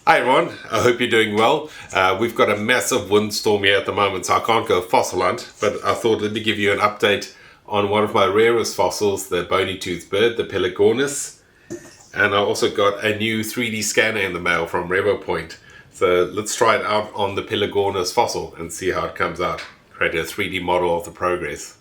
Hi everyone, I hope you're doing well. We've got a massive windstorm here at the moment, so I can't go fossil hunt, but I thought let me give you an update on one of my rarest fossils, the bony toothed bird, the Pelagornis. And I also got a new 3D scanner in the mail from Revopoint. So let's try it out on the Pelagornis fossil and see how it comes out. Create a 3D model of the progress.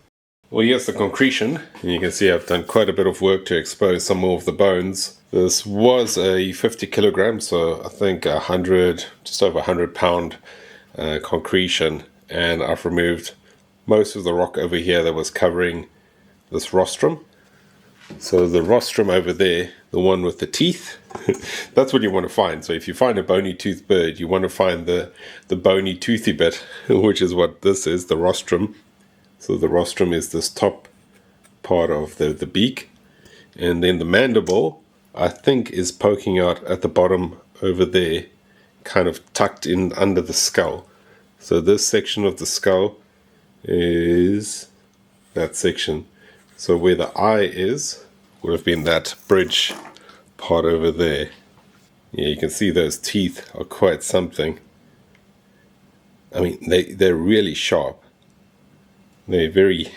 Well, here's the concretion, and you can see I've done quite a bit of work to expose some more of the bones. This was a 50 kilograms, so I think just over 100 pound concretion, and I've removed most of the rock over here that was covering this rostrum. So the rostrum over there, the one with the teeth, that's what you want to find. So if you find a bony toothed bird, you want to find the bony toothy bit, which is what this is, the rostrum. So the rostrum is this top part of the beak, and then the mandible, I think, is poking out at the bottom over there, kind of tucked in under the skull. So this section of the skull is that section. So where the eye is would have been that bridge part over there. Yeah, you can see those teeth are quite something. I mean, they're really sharp. They're very,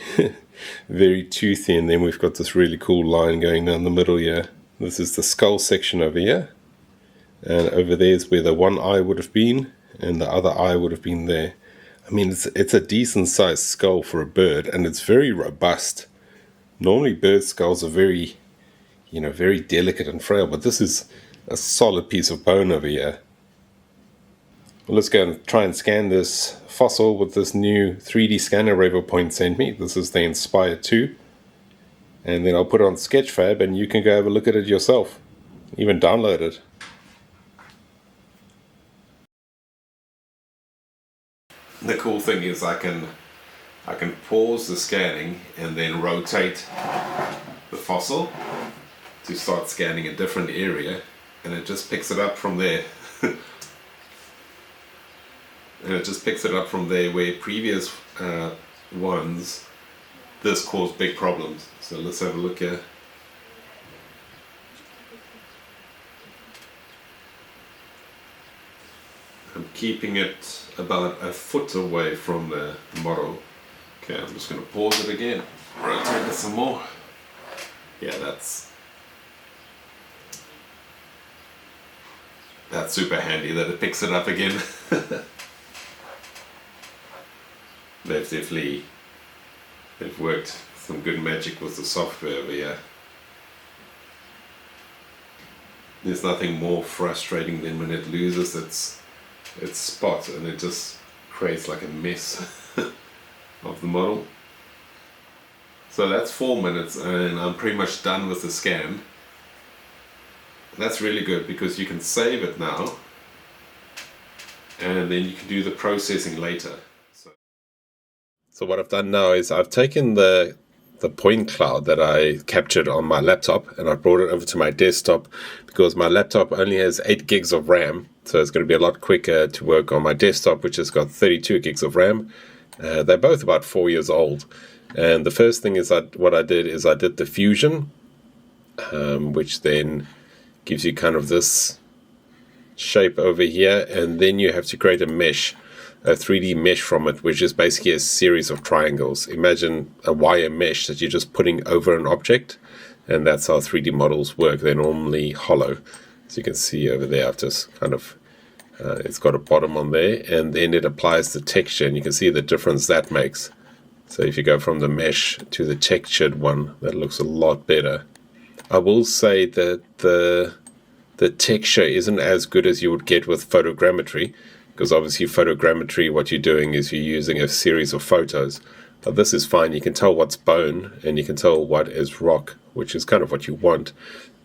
very toothy, and then we've got this really cool line going down the middle here. This is the skull section over here, and over there is where the one eye would have been, and the other eye would have been there. I mean, it's a decent sized skull for a bird, and it's very robust. Normally bird skulls are very, very delicate and frail, but this is a solid piece of bone over here. Well, let's go and try and scan this fossil with this new 3D scanner Revopoint sent me. This is the INSPIRE 2. And then I'll put it on Sketchfab and you can go have a look at it yourself. Even download it. The cool thing is I can pause the scanning and then rotate the fossil to start scanning a different area, and it just picks it up from there. And it just picks it up from there where previous ones, this caused big problems. So let's have a look here. I'm keeping it about a foot away from the model. Okay, I'm just going to pause it again, rotate it some more. Yeah, that's super handy that it picks it up again. They've worked some good magic with the software over here. There's nothing more frustrating than when it loses its spot and it just creates like a mess of the model. So that's 4 minutes and I'm pretty much done with the scan. That's really good because you can save it now and then you can do the processing later. So what I've done now is I've taken the point cloud that I captured on my laptop and I brought it over to my desktop because my laptop only has 8 gigs of RAM, so it's going to be a lot quicker to work on my desktop, which has got 32 gigs of RAM. They're both about 4 years old, and the first thing is what I did the fusion, which then gives you kind of this shape over here, and then you have to create a mesh, a 3D mesh from it, which is basically a series of triangles. Imagine a wire mesh that you're just putting over an object, and that's how 3D models work. They're normally hollow. So you can see over there, I've just kind of, it's got a bottom on there, and then it applies the texture, and you can see the difference that makes. So if you go from the mesh to the textured one, that looks a lot better. I will say that the texture isn't as good as you would get with photogrammetry, because obviously photogrammetry, what you're doing is you're using a series of photos. But this is fine. You can tell what's bone and you can tell what is rock, which is kind of what you want.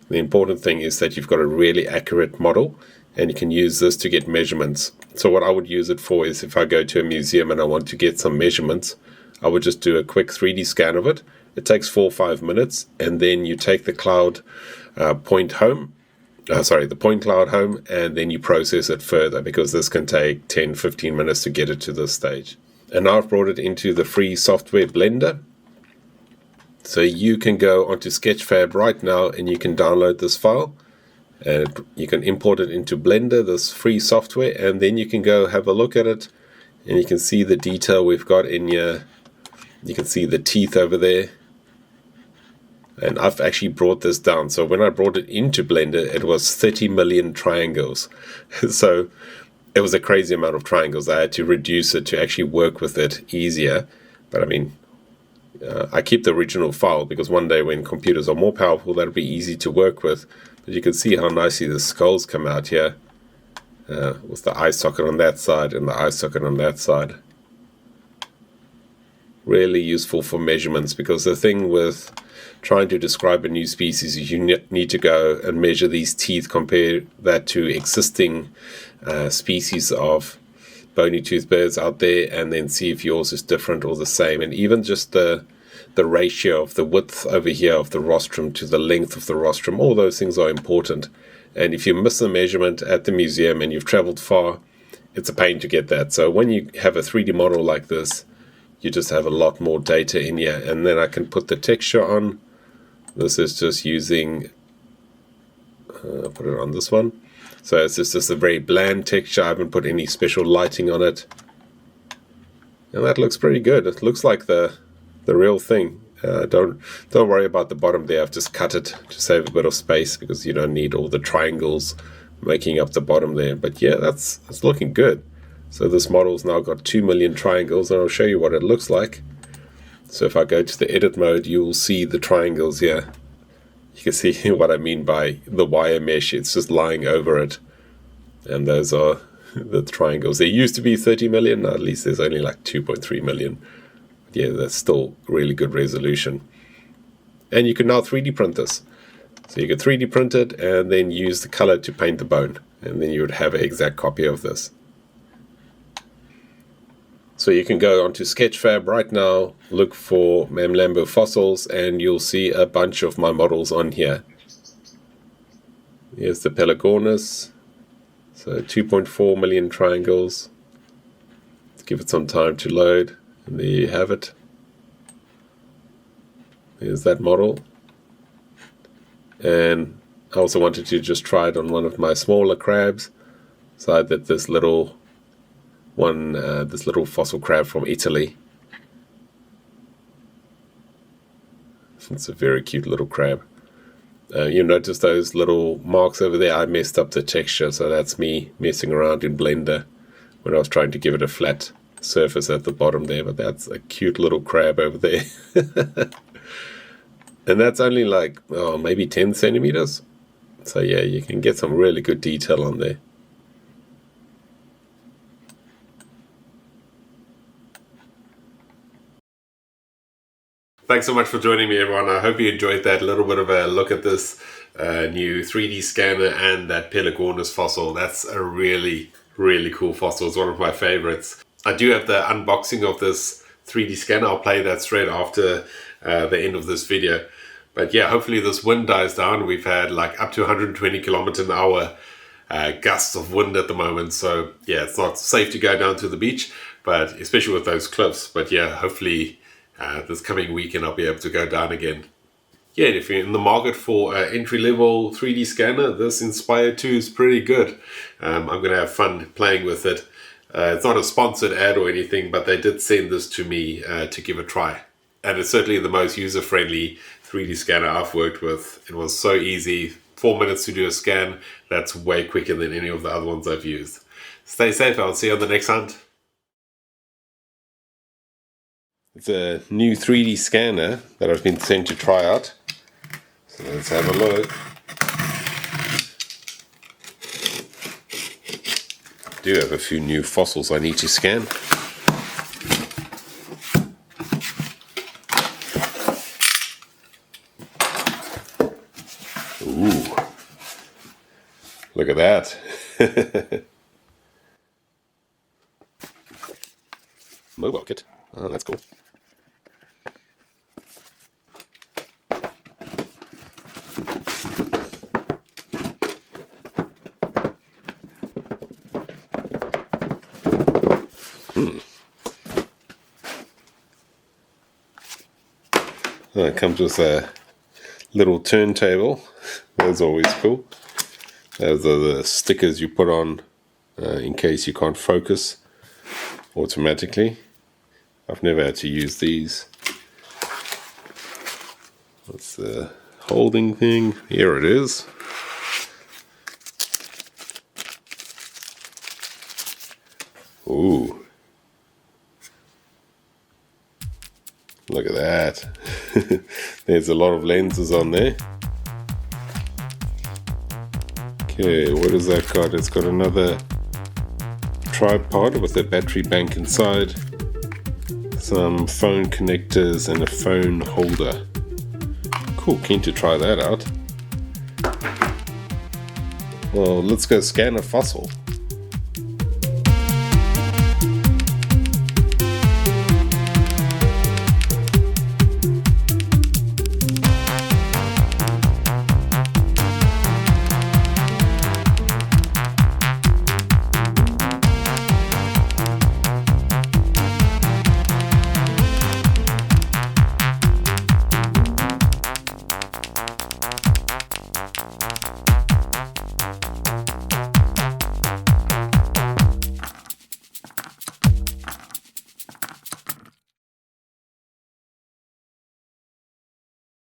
The important thing is that you've got a really accurate model and you can use this to get measurements. So what I would use it for is if I go to a museum and I want to get some measurements, I would just do a quick 3D scan of it. It takes 4 or 5 minutes, and then you take the cloud point the point cloud home, and then you process it further, because this can take 10-15 minutes to get it to this stage. And now I've brought it into the free software Blender, so you can go onto Sketchfab right now and you can download this file, And you can import it into Blender, this free software, and then you can go have a look at it, and you can see the detail we've got in here. You can see the teeth over there. And I've actually brought this down. So when I brought it into Blender, it was 30 million triangles. So it was a crazy amount of triangles. I had to reduce it to actually work with it easier. But I mean, I keep the original file because one day when computers are more powerful, that'll be easy to work with. But you can see how nicely the skulls come out here, with the eye socket on that side and the eye socket on that side. Really useful for measurements, because the thing with trying to describe a new species is you need to go and measure these teeth, compare that to existing species of bony toothed birds out there, and then see if yours is different or the same. And even just the ratio of the width over here of the rostrum to the length of the rostrum, all those things are important. And if you miss the measurement at the museum and you've traveled far, it's a pain to get that. So when you have a 3D model like this, you just have a lot more data in here. And then I can put the texture on. This is just using, put it on this one. So it's just a very bland texture. I haven't put any special lighting on it. And that looks pretty good. It looks like the real thing. Don't worry about the bottom there. I've just cut it to save a bit of space because you don't need all the triangles making up the bottom there. But yeah, it's looking good. So this model's now got 2 million triangles, and I'll show you what it looks like. So if I go to the edit mode, you will see the triangles here. You can see what I mean by the wire mesh. It's just lying over it. And those are the triangles. There used to be 30 million. Now at least there's only like 2.3 million. But yeah, that's still really good resolution. And you can now 3D print this. So you can 3D print it and then use the color to paint the bone. And then you would have an exact copy of this. So you can go onto Sketchfab right now, look for Mamlambo fossils, and you'll see a bunch of my models on here. Here's the Pelagornis. So 2.4 million triangles. Let's give it some time to load. And there you have it. There's that model. And I also wanted to just try it on one of my smaller crabs. So I did this little this little fossil crab from Italy. It's a very cute little crab. You notice those little marks over there? I messed up the texture, so that's me messing around in Blender when I was trying to give it a flat surface at the bottom there. But that's a cute little crab over there. And that's only like, maybe 10 centimeters. So yeah, you can get some really good detail on there. Thanks so much for joining me, everyone. I hope you enjoyed that little bit of a look at this new 3D scanner and that Pelagornis fossil. That's a really, really cool fossil. It's one of my favorites. I do have the unboxing of this 3D scanner. I'll play that straight after the end of this video. But yeah, hopefully this wind dies down. We've had like up to 120 kilometers an hour gusts of wind at the moment. So yeah, it's not safe to go down to the beach, but especially with those cliffs. But yeah, hopefully this coming weekend I'll be able to go down again. Yeah, if you're in the market for an entry-level 3D scanner, this INSPIRE 2 is pretty good. I'm going to have fun playing with it. It's not a sponsored ad or anything, but they did send this to me to give a try. And it's certainly the most user-friendly 3D scanner I've worked with. It was so easy. 4 minutes to do a scan. That's way quicker than any of the other ones I've used. Stay safe. I'll see you on the next hunt. It's a new 3D scanner that I've been sent to try out. So let's have a look. I do have a few new fossils I need to scan. Ooh, look at that. Mobile kit. Oh, that's cool. It comes with a little turntable. That's always cool. Those are the stickers you put on in case you can't focus automatically. I've never had to use these. What's the holding thing? Here it is. Ooh. Look at that. There's a lot of lenses on there. Okay, what has that got? It's got another tripod with a battery bank inside, some phone connectors and a phone holder. Cool, keen to try that out. Well, let's go scan a fossil.